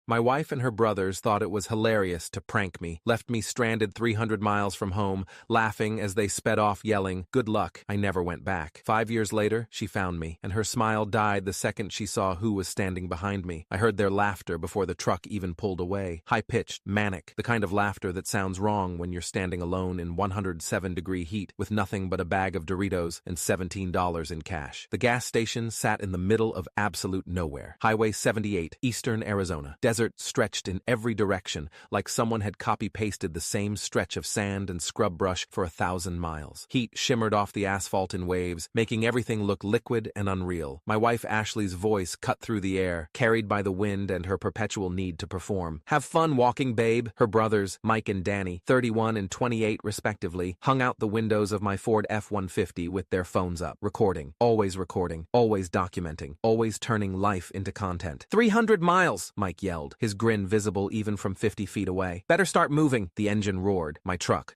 My wife and her brothers thought it was hilarious to prank me, left me stranded 300 miles from home, laughing as they sped off yelling, "Good luck." I never went back. 5 years later, she found me, and her smile died the second she saw who was standing behind me. I heard their laughter before the truck even pulled away. High-pitched, manic, the kind of laughter that sounds wrong when you're standing alone in 107-degree heat with nothing but a bag of Doritos and $17 in cash. The gas station sat in the middle of absolute nowhere. Highway 78, Eastern Arizona. Desert stretched in every direction, like someone had copy-pasted the same stretch of sand and scrub brush for 1,000 miles. Heat shimmered off the asphalt in waves, making everything look liquid and unreal. My wife Ashley's voice cut through the air, carried by the wind and her perpetual need to perform. "Have fun walking, babe." Her brothers, Mike and Danny, 31 and 28 respectively, hung out the windows of my Ford F-150 with their phones up, recording, always documenting, always turning life into content. 300 miles, Mike yelled, his grin visible even from 50 feet away. "Better start moving." The engine roared. My truck,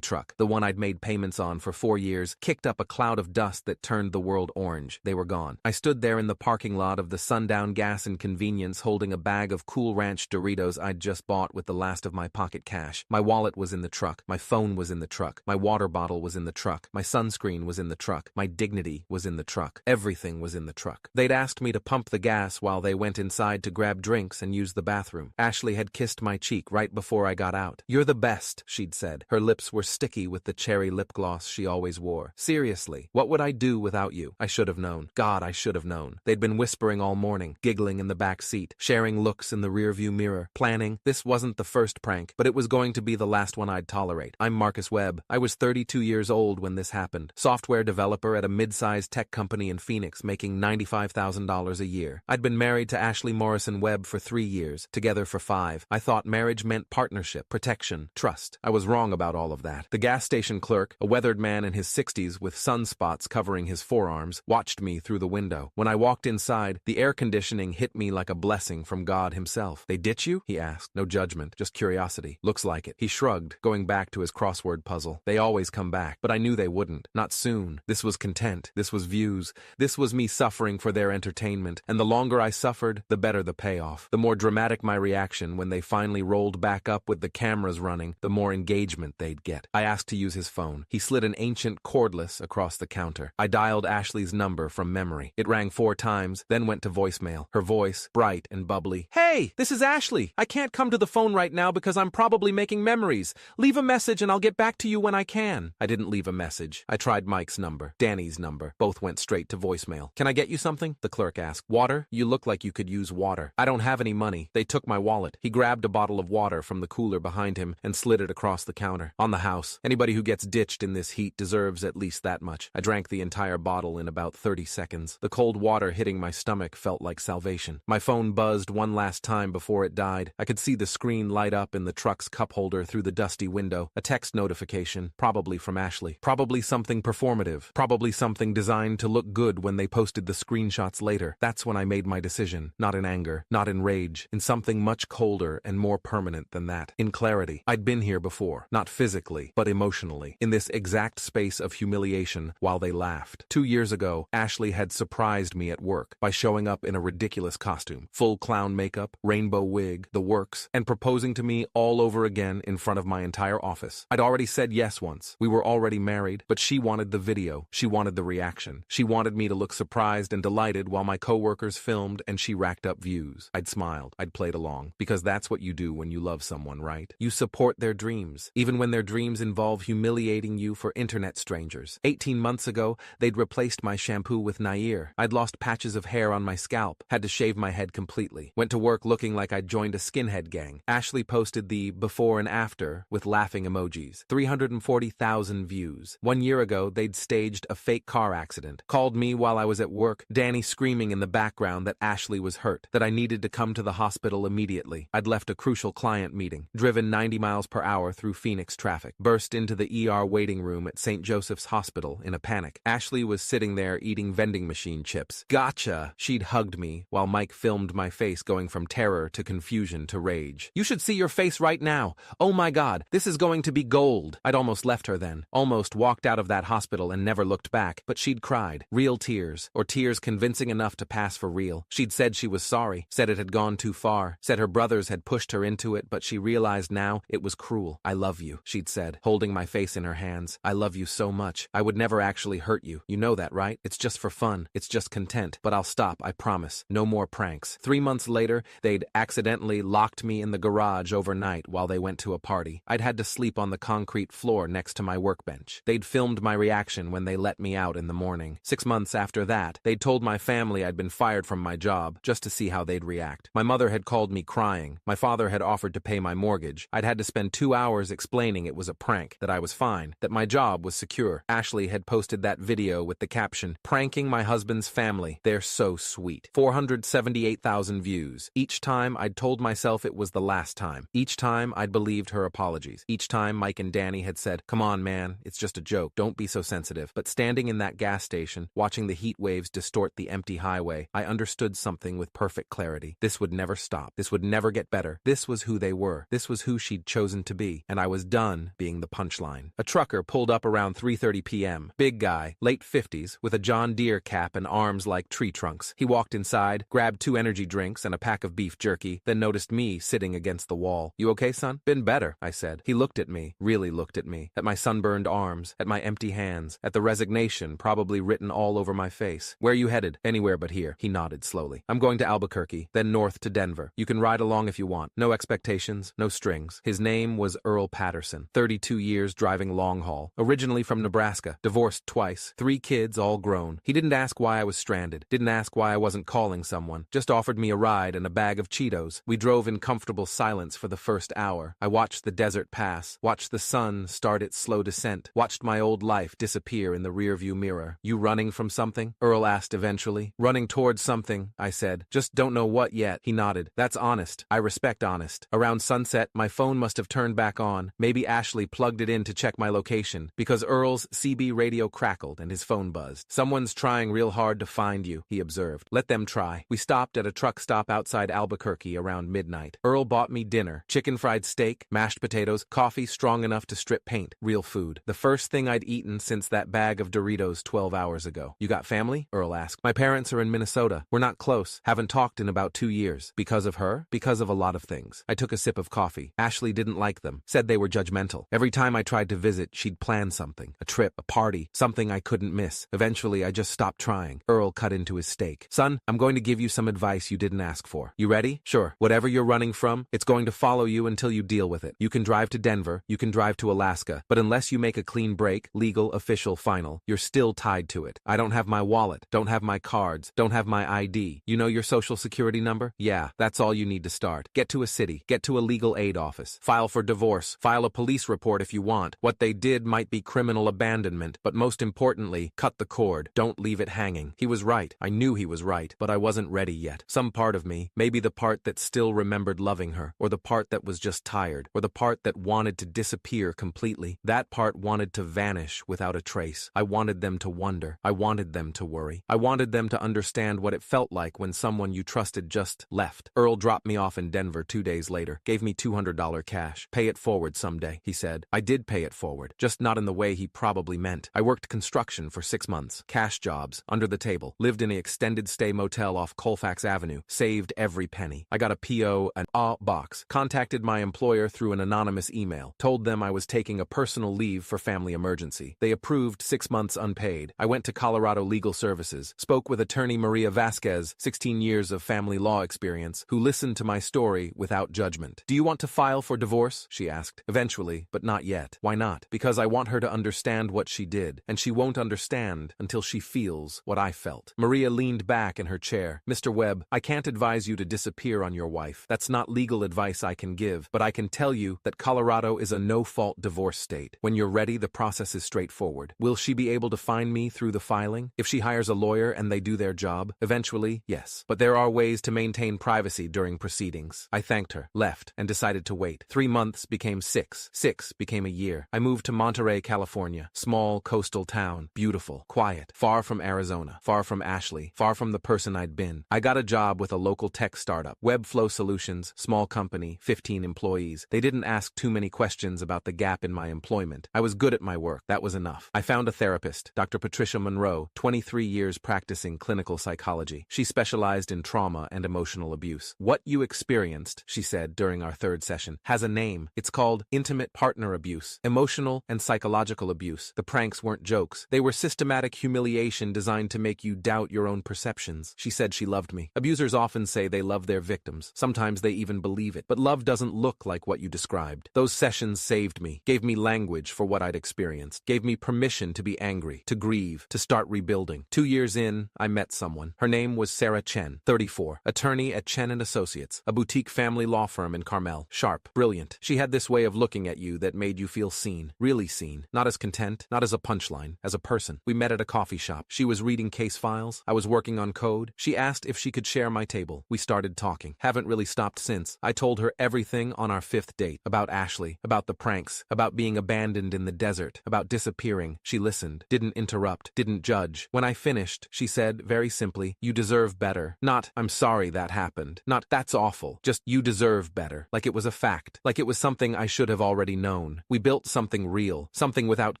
the one I'd made payments on for 4 years, kicked up a cloud of dust that turned the world orange. They were gone. I stood there in the parking lot of the Sundown Gas and Convenience holding a bag of Cool Ranch Doritos I'd just bought with the last of my pocket cash. My wallet was in the truck. My phone was in the truck. My water bottle was in the truck. My sunscreen was in the truck. My dignity was in the truck. Everything was in the truck. They'd asked me to pump the gas while they went inside to grab drinks and use the bathroom. Ashley had kissed my cheek right before I got out. "You're the best," she'd said. Her lips were sticky with the cherry lip gloss she always wore. "Seriously, what would I do without you?" I should have known. God, I should have known. They'd been whispering all morning, giggling in the back seat, sharing looks in the rearview mirror, planning. This wasn't the first prank, but it was going to be the last one I'd tolerate. I'm Marcus Webb. I was 32 years old when this happened. Software developer at a mid-sized tech company in Phoenix, making $95,000 a year. I'd been married to Ashley Morrison Webb for 3 years, together for 5. I thought marriage meant partnership, protection, trust. I was wrong about all of that. The gas station clerk, a weathered man in his 60s with sunspots covering his forearms, watched me through the window. When I walked inside, the air conditioning hit me like a blessing from God himself. "They ditch you?" he asked. No judgment, just curiosity. "Looks like it." He shrugged, going back to his crossword puzzle. "They always come back, but I knew they wouldn't. Not soon. This was content. This was views. This was me suffering for their entertainment. And the longer I suffered, the better the payoff. The more dramatic my reaction when they finally rolled back up with the cameras running, the more engagement they'd get. I asked to use his phone. He slid an ancient cordless across the counter. I dialed Ashley's number from memory. It rang 4 times, then went to voicemail. Her voice, bright and bubbly. "Hey, this is Ashley. I can't come to the phone right now because I'm probably making memories. Leave a message and I'll get back to you when I can." I didn't leave a message. I tried Mike's number, Danny's number. Both went straight to voicemail. "Can I get you something?" the clerk asked. "Water? You look like you could use water." "I don't have any money. They took my wallet." He grabbed a bottle of water from the cooler behind him and slid it across the counter. "On the house. Anybody who gets ditched in this heat deserves at least that much." I drank the entire bottle in about 30 seconds. The cold water hitting my stomach felt like salvation. My phone buzzed one last time before it died. I could see the screen light up in the truck's cup holder through the dusty window. A text notification, probably from Ashley. Probably something performative. Probably something designed to look good when they posted the screenshots later. That's when I made my decision. Not in anger, not in rage, in something much colder and more permanent than that. In clarity. I'd been here before. Not physically, but emotionally. In this exact space of humiliation while they laughed. 2 years ago, Ashley had surprised me at work by showing up in a ridiculous costume. Full clown makeup, rainbow wig, the works, and proposing to me all over again in front of my entire office. I'd already said yes once. We were already married, but she wanted the video. She wanted the reaction. She wanted me to look surprised and delighted while my coworkers filmed and she racked up views. I'd smiled. I'd played along. Because that's what you do when you love someone, right? You support their dreams, even when their dreams involve humiliating you for internet strangers. 18 months ago, they'd replaced my shampoo with Nair. I'd lost patches of hair on my scalp, had to shave my head completely. Went to work looking like I'd joined a skinhead gang. Ashley posted the before and after with laughing emojis. 340,000 views. 1 year ago, they'd staged a fake car accident. Called me while I was at work, Danny screaming in the background that Ashley was hurt, that I needed to come to the hospital immediately. I'd left a crucial client meeting, driven 90 miles per hour through Phoenix traffic, burst into the ER waiting room at St. Joseph's Hospital in a panic. Ashley was sitting there eating vending machine chips. "Gotcha!" She'd hugged me while Mike filmed my face going from terror to confusion to rage. "You should see your face right now. Oh my God, this is going to be gold." I'd almost left her then. Almost walked out of that hospital and never looked back. But she'd cried. Real tears, or tears convincing enough to pass for real. She'd said she was sorry, said it had gone too far, car, said her brothers had pushed her into it, but she realized now it was cruel. "I love you," she'd said, holding my face in her hands. "I love you so much. I would never actually hurt you. You know that, right? It's just for fun. It's just content. But I'll stop, I promise. No more pranks." 3 months later, they'd accidentally locked me in the garage overnight while they went to a party. I'd had to sleep on the concrete floor next to my workbench. They'd filmed my reaction when they let me out in the morning. 6 months after that, they'd told my family I'd been fired from my job, just to see how they'd react. My mother had called me crying. My father had offered to pay my mortgage. I'd had to spend 2 hours explaining it was a prank, that I was fine, that my job was secure. Ashley had posted that video with the caption, "Pranking my husband's family. They're so sweet." 478,000 views. Each time I'd told myself it was the last time. Each time I'd believed her apologies. Each time Mike and Danny had said, "Come on, man, it's just a joke. Don't be so sensitive." But standing in that gas station, watching the heat waves distort the empty highway, I understood something with perfect clarity. This would never stop. This would never get better. This was who they were. This was who she'd chosen to be. And I was done being the punchline. A trucker pulled up around 3:30 p.m. Big guy, late 50s, with a John Deere cap and arms like tree trunks. He walked inside, grabbed 2 energy drinks and a pack of beef jerky, then noticed me sitting against the wall. "You okay, son?" "Been better," I said. He looked at me, really looked at me, at my sunburned arms, at my empty hands, at the resignation probably written all over my face. "Where you headed?" "Anywhere but here." He nodded slowly. "I'm going to Albuquerque, then north to Denver. You can ride along if you want. No expectations, no strings." His name was Earl Patterson, 32 years driving long haul, originally from Nebraska, divorced twice, 3 kids all grown. He didn't ask why I was stranded, didn't ask why I wasn't calling someone, just offered me a ride and a bag of Cheetos. We drove in comfortable silence for the first hour. I watched the desert pass, watched the sun start its slow descent, watched my old life disappear in the rearview mirror. "You running from something?" Earl asked eventually. "Running towards something," I said. "Just don't know what yet." He nodded. "That's honest. I respect honest." Around sunset, my phone must have turned back on. Maybe Ashley plugged it in to check my location, because Earl's CB radio crackled and his phone buzzed. "Someone's trying real hard to find you," he observed. "Let them try." We stopped at a truck stop outside Albuquerque around midnight. Earl bought me dinner, chicken fried steak, mashed potatoes, coffee strong enough to strip paint, real food. The first thing I'd eaten since that bag of Doritos 12 hours ago. "You got family?" Earl asked. "My parents are in Minnesota. We're not close. Haven't talked in about 2 years. Because of her? Because of a lot of things." I took a sip of coffee. Ashley didn't like them. Said they were judgmental. Every time I tried to visit, she'd plan something. A trip, a party, something I couldn't miss. Eventually, I just stopped trying. Earl cut into his steak. "Son, I'm going to give you some advice you didn't ask for. You ready?" "Sure. Whatever you're running from, it's going to follow you until you deal with it. You can drive to Denver, you can drive to Alaska, but unless you make a clean break, legal, official, final, you're still tied to it. I don't have my wallet, don't have my cards, don't have my ID. You know your social security number? Yeah, that's all you need to start. Get to a city, get to a legal aid office, file for divorce, file a police report if you want. What they did might be criminal abandonment, but most importantly, cut the cord. Don't leave it hanging." He was right. I knew he was right, but I wasn't ready yet. Some part of me, maybe the part that still remembered loving her, or the part that was just tired, or the part that wanted to disappear completely, that part wanted to vanish without a trace. I wanted them to wonder. I wanted them to worry. I wanted them to understand what it felt like when someone you trusted just left. Earl dropped me off in Denver 2 days later, gave me $200 cash. "Pay it forward someday," he said. I did pay it forward, just not in the way he probably meant. I worked construction for 6 months, cash jobs, under the table, lived in an extended stay motel off Colfax Avenue, saved every penny. I got a PO, an A box, contacted my employer through an anonymous email, told them I was taking a personal leave for family emergency. They approved 6 months unpaid. I went to Colorado Legal Services, spoke with attorney Maria Vasquez, 16 years of family law experience, who listened to my story without judgment. "Do you want to file for divorce?" she asked. "Eventually, but not yet." "Why not?" "Because I want her to understand what she did, and she won't understand until she feels what I felt." Maria leaned back in her chair. "Mr. Webb, I can't advise you to disappear on your wife. That's not legal advice I can give, but I can tell you that Colorado is a no-fault divorce state. When you're ready, the process is straightforward. Will she be able to find me through the filing? If she hires a lawyer and they do their job? Eventually, yes. But there are ways to maintain privacy during proceedings. I thanked her, left, and decided to wait. 3 months became 6. 6 became a year. I moved to Monterey, California. Small coastal town. Beautiful. Quiet. Far from Arizona. Far from Ashley. Far from the person I'd been. I got a job with a local tech startup. Webflow Solutions. Small company. 15 employees. They didn't ask too many questions about the gap in my employment. I was good at my work. That was enough. I found a therapist, Dr. Patricia Monroe, 23 years practicing clinical psychology. She specialized in trauma and emotional abuse. abuse. What you experienced, she said during our third session, has a name. It's called intimate partner abuse, emotional and psychological abuse. The pranks weren't jokes. They were systematic humiliation designed to make you doubt your own perceptions. She said she loved me. Abusers often say they love their victims. Sometimes they even believe it. But love doesn't look like what you described. Those sessions saved me, gave me language for what I'd experienced, gave me permission to be angry, to grieve, to start rebuilding. 2 years in, I met someone. Her name was Sarah Chen, 34, attorney at Chen & Associates, a boutique family law firm in Carmel. Sharp, brilliant. She had this way of looking at you that made you feel seen, really seen, not as content, not as a punchline, as a person. We met at a coffee shop. She was reading case files. I was working on code. She asked if she could share my table. We started talking. Haven't really stopped since. I told her everything on our 5th date, about Ashley, about the pranks, about being abandoned in the desert, about disappearing. She listened, didn't interrupt, didn't judge. When I finished, she said, very simply, "You deserve better." Not, "I'm sorry that happened." Not, "That's awful." Just, "You deserve better." Like it was a fact. Like it was something I should have already known. We built something real. Something without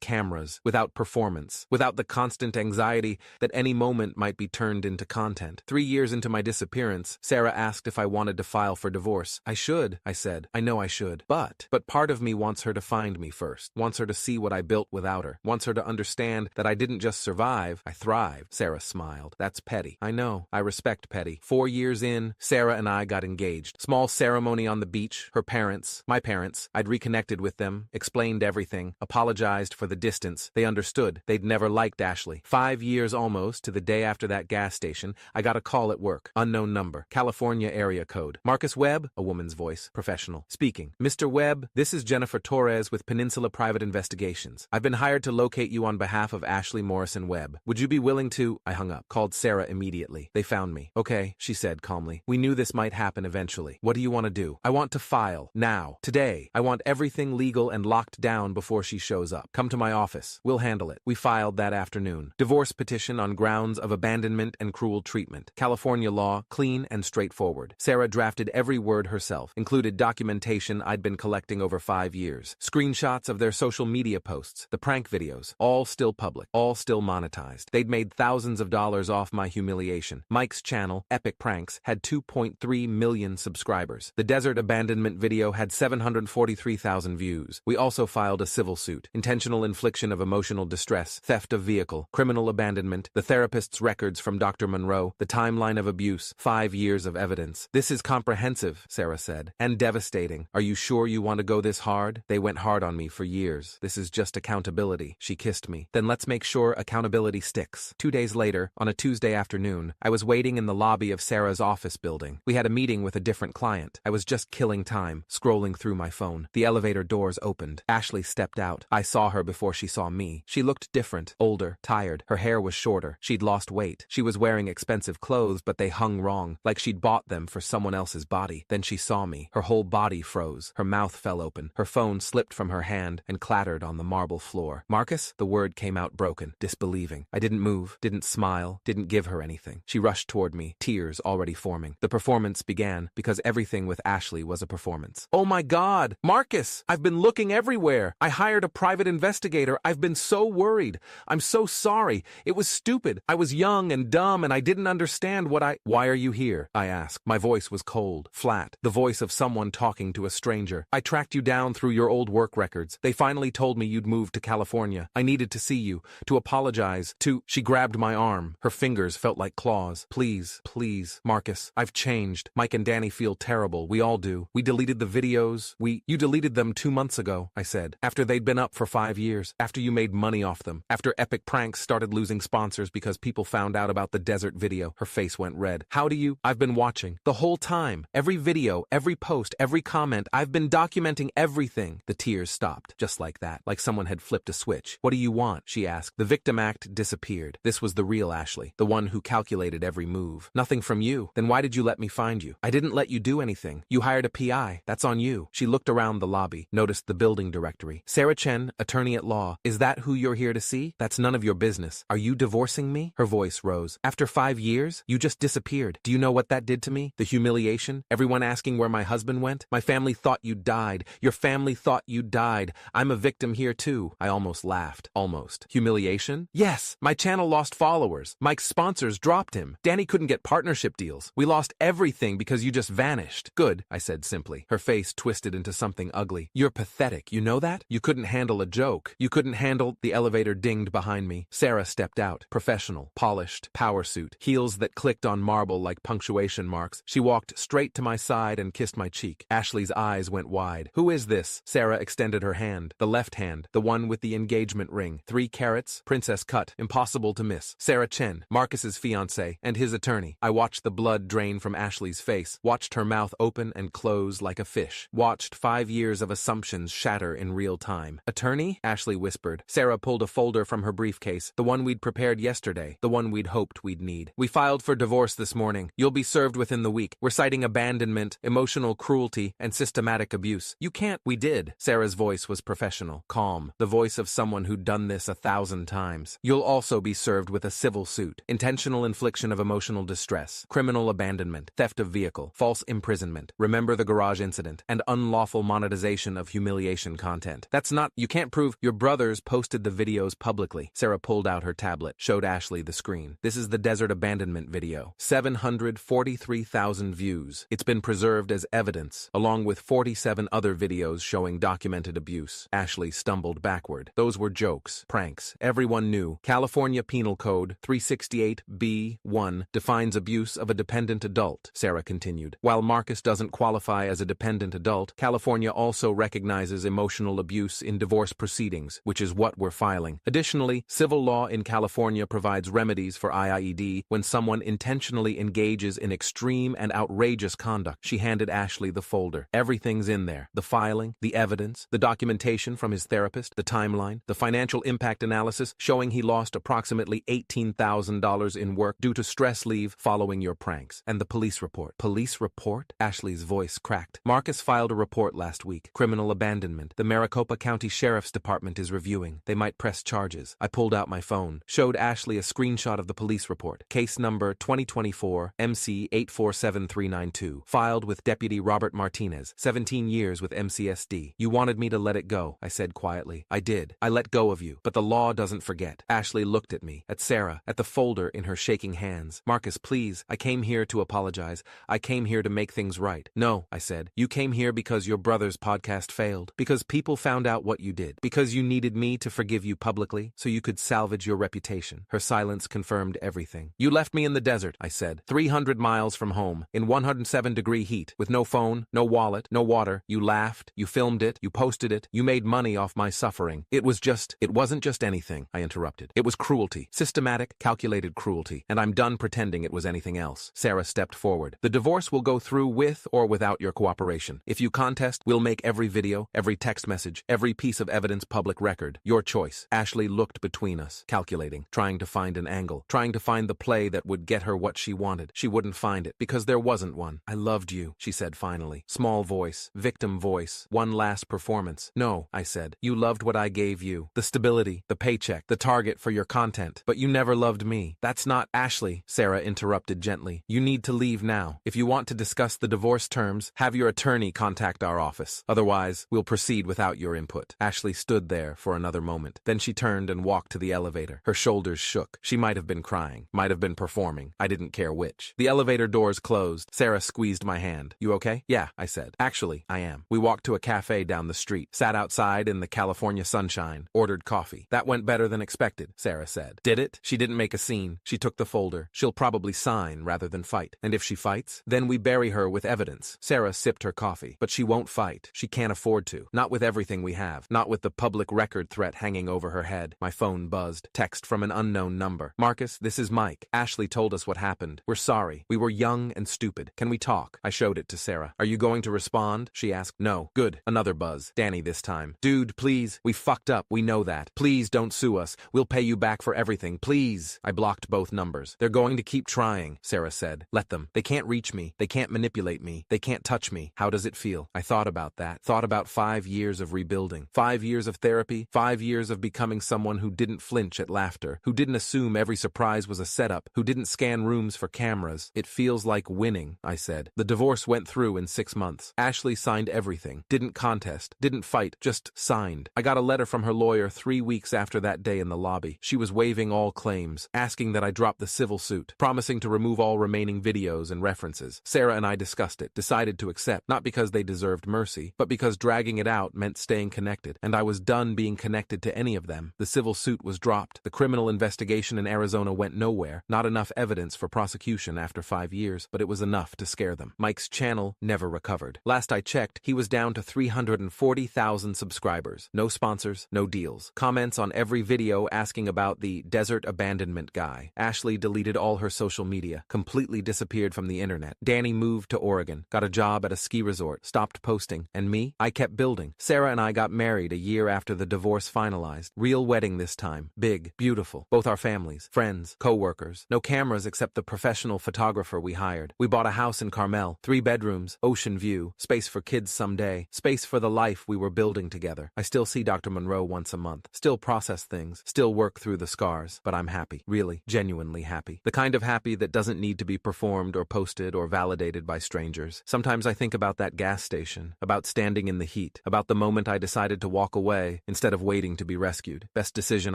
cameras, without performance, without the constant anxiety that any moment might be turned into content. 3 years into my disappearance, Sarah asked if I wanted to file for divorce. I should, I said. I know I should. But part of me wants her to find me first. Wants her to see what I built without her. Wants her to understand that I didn't just survive, I thrived. Sarah smiled. That's petty. I know. I respect petty. 4 years in, Sarah and I got engaged. Small ceremony on the beach. Her parents, my parents. I'd reconnected with them, explained everything, apologized for the distance. They understood. They'd never liked Ashley. 5 years almost to the day after that gas station, I got a call at work. Unknown number. California area code. Marcus Webb? A woman's voice. Professional. Speaking. Mr. Webb, this is Jennifer Torres with Peninsula Private Investigations. I've been hired to locate you on behalf of Ashley Morrison Webb. Would you be willing to... I hung up. Called Sarah immediately. They found me. Okay, she said calmly. We knew this might happen eventually. What do you want to do? I want to file. Now. Today. I want everything legal and locked down before she shows up. Come to my office. We'll handle it. We filed that afternoon. Divorce petition on grounds of abandonment and cruel treatment. California law, clean and straightforward. Sarah drafted every word herself, included documentation I'd been collecting over 5 years, screenshots of their social media posts, the prank videos, all still public, all still monetized. They'd made thousands of dollars off my humiliation. Mike's channel, Epic Pranks, had 2.3 million subscribers. The desert abandonment video had 743,000 views. We also filed a civil suit, intentional infliction of emotional distress, theft of vehicle, criminal abandonment, the therapist's records from Dr. Monroe, the timeline of abuse, 5 years of evidence. This is comprehensive, Sarah said, and devastating. Are you sure you want to go this hard? They went hard on me for years. This is just accountability. She kissed me. Then let's make sure accountability sticks. 2 days later, on a Tuesday afternoon, I was waiting in the lobby of Sarah's office building. We had a meeting with a different client. I was just killing time, scrolling through my phone. The elevator doors opened. Ashley stepped out. I saw her before she saw me. She looked different, older, tired. Her hair was shorter. She'd lost weight. She was wearing expensive clothes, but they hung wrong, like she'd bought them for someone else's body. Then she saw me. Her whole body froze. Her mouth fell open. Her phone slipped from her hand and clattered on the marble floor. Marcus? The word came out broken, disbelieving. I didn't move, didn't smile, didn't give her anything. She rushed toward me, tears already forming. The performance began, because everything with Ashley was a performance. Oh my God! Marcus! I've been looking everywhere. I hired a private investigator. I've been so worried. I'm so sorry. It was stupid. I was young and dumb and I didn't understand what I... Why are you here? I asked. My voice was cold, flat, the voice of someone talking to a stranger. I tracked you down through your old work records. They finally told me you'd moved to California. I needed to see you, to apologize, to... She grabbed my arm. Her fingers felt like claws. Please, please, Marcus, I've changed. Mike and Danny feel terrible. We all do. We deleted the videos. You deleted them 2 months ago, I said, after they'd been up for 5 years, after you made money off them, after Epic Pranks started losing sponsors because people found out about the desert video. Her face went red. How do you... I've been watching. The whole time. Every video, every post, every comment. I've been documenting everything. The tears stopped, just like that, like someone had flipped a switch. What do you want? She asked. The victim act disappeared. This was the real Ashley, the one who calculated every move. Nothing from you. Then why did you let me find you? I didn't let you do anything. You hired a PI. That's on you. She looked around the lobby, noticed the building directory. Sarah Chen, attorney at law. Is that who you're here to see? That's none of your business. Are you divorcing me? Her voice rose. After 5 years? You just disappeared. Do you know what that did to me? The humiliation? Everyone asking where my husband went? My family thought you died. Your family thought you died. I'm a victim here too. I almost laughed. Almost. Humiliation? Yes. My channel lost followers. Mike's sponsors dropped him. Danny couldn't get partnership deals. We lost every everything because you just vanished. Good, I said simply. Her face twisted into something ugly. You're pathetic, you know that? You couldn't handle a joke. You couldn't handle— The elevator dinged behind me. Sarah stepped out. Professional, polished, power suit, heels that clicked on marble like punctuation marks. She walked straight to my side and kissed my cheek. Ashley's eyes went wide. Who is this? Sarah extended her hand. The left hand, the one with the engagement ring. 3 carats, princess cut, impossible to miss. Sarah Chen, Marcus's fiancée, and his attorney. I watched the blood drain from Ashley's face, watched her mouth open and close like a fish, watched 5 years of assumptions shatter in real time. Attorney? Ashley whispered. Sarah pulled a folder from her briefcase, the one we'd prepared yesterday, the one we'd hoped we'd need. We filed for divorce this morning. You'll be served within the week. We're citing abandonment, emotional cruelty, and systematic abuse. You can't— We did. Sarah's voice was professional, calm, the voice of someone who'd done this 1,000 times. You'll also be served with a civil suit, intentional infliction of emotional distress, criminal abandonment, theft of vehicle, false imprisonment, remember the garage incident, and unlawful monetization of humiliation content. That's not— You can't prove— Your brothers posted the videos publicly. Sarah pulled out her tablet, showed Ashley the screen. This is the desert abandonment video. 743,000 views. It's been preserved as evidence, along with 47 other videos showing documented abuse. Ashley stumbled backward. Those were jokes, pranks. Everyone knew. California Penal Code 368B1 defines abuse of a dependent adult, Sarah continued. While Marcus doesn't qualify as a dependent adult, California also recognizes emotional abuse in divorce proceedings, which is what we're filing. Additionally, civil law in California provides remedies for IIED when someone intentionally engages in extreme and outrageous conduct. She handed Ashley the folder. Everything's in there. The filing, the evidence, the documentation from his therapist, the timeline, the financial impact analysis showing he lost approximately $18,000 in work due to stress leave following your pranks, and the police report. Police report? Ashley's voice cracked. Marcus filed a report last week. Criminal abandonment. The Maricopa County Sheriff's Department is reviewing. They might press charges. I pulled out my phone, showed Ashley a screenshot of the police report. Case number 2024 MC 847392. Filed with Deputy Robert Martinez. 17 years with MCSD. You wanted me to let it go, I said quietly. I did. I let go of you. But the law doesn't forget. Ashley looked at me, at Sarah, at the folder in her shaking hands. Marcus, please. I came here to apologize. I came here to make things right. No, I said. You came here because your brother's podcast failed. Because people found out what you did. Because you needed me to forgive you publicly so you could salvage your reputation. Her silence confirmed everything. You left me in the desert, I said. 300 miles from home, in 107-degree heat, with no phone, no wallet, no water. You laughed. You filmed it. You posted it. You made money off my suffering. It wasn't just anything, I interrupted. It was cruelty. Systematic, calculated cruelty. And I'm done pretending it was anything else. Sarah stepped forward. The divorce will go through with or without your cooperation. If you contest, we'll make every video, every text message, every piece of evidence public record. Your choice. Ashley looked between us, calculating, trying to find an angle, trying to find the play that would get her what she wanted. She wouldn't find it, because there wasn't one. I loved you, she said finally. Small voice, victim voice, one last performance. No, I said. You loved what I gave you. The stability, the paycheck, the target for your content. But you never loved me. That's not— Ashley, Sarah interrupted gently. You need to leave now. If you want to discuss the divorce terms, have your attorney contact our office. Otherwise, we'll proceed without your input. Ashley stood there for another moment. Then she turned and walked to the elevator. Her shoulders shook. She might have been crying, might have been performing. I didn't care which. The elevator doors closed. Sarah squeezed my hand. You okay? Yeah, I said. Actually, I am. We walked to a cafe down the street, sat outside in the California sunshine, ordered coffee. That went better than expected, Sarah said. Did it? She didn't make a scene. She took the folder. She'll probably sign rather than fight. And if she fights, then we bury her with evidence. Sarah sipped her coffee. But she won't fight. She can't afford to. Not with everything we have. Not with the public record threat hanging over her head. My phone buzzed. Text from an unknown number. Marcus, this is Mike. Ashley told us what happened. We're sorry. We were young and stupid. Can we talk? I showed it to Sarah. Are you going to respond? She asked. No. Good. Another buzz. Danny this time. Dude, please. We fucked up. We know that. Please don't sue us. We'll pay you back for everything. Please. I blocked both numbers. They're going to keep trying, Sarah said. Let them. They can't reach me. They can't manipulate me. They can't touch me. How does it feel? I thought about that. Thought about 5 years of rebuilding. 5 years of therapy. 5 years of becoming someone who didn't flinch at laughter. Who didn't assume every surprise was a setup. Who didn't scan rooms for cameras. It feels like winning, I said. The divorce went through in 6 months. Ashley signed everything. Didn't contest. Didn't fight. Just signed. I got a letter from her lawyer 3 weeks after that day in the lobby. She was waiving all claims. Asking that I drop the civil suit. Promising to remove all remaining videos photos and references. Sarah and I discussed it, decided to accept, not because they deserved mercy, but because dragging it out meant staying connected, and I was done being connected to any of them. The civil suit was dropped. The criminal investigation in Arizona went nowhere. Not enough evidence for prosecution after 5 years, but it was enough to scare them. Mike's channel never recovered. Last I checked, he was down to 340,000 subscribers. No sponsors, no deals. Comments on every video asking about the desert abandonment guy. Ashley deleted all her social media, completely disappeared from the internet. Danny moved to Oregon, got a job at a ski resort, stopped posting. And me? I kept building. Sarah and I got married a year after the divorce finalized. Real wedding this time. Big, beautiful. Both our families, friends, co-workers. No cameras except the professional photographer we hired. We bought a house in Carmel, 3 bedrooms, ocean view, space for kids someday, space for the life we were building together. I still see Dr. Monroe once a month, still process things, still work through the scars, but I'm happy. Really, genuinely happy. The kind of happy that doesn't need to be performed or posted or validated by strangers. Sometimes I think about that gas station, about standing in the heat, about the moment I decided to walk away instead of waiting to be rescued. Best decision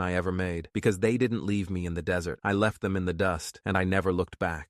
I ever made, because they didn't leave me in the desert. I left them in the dust, and I never looked back.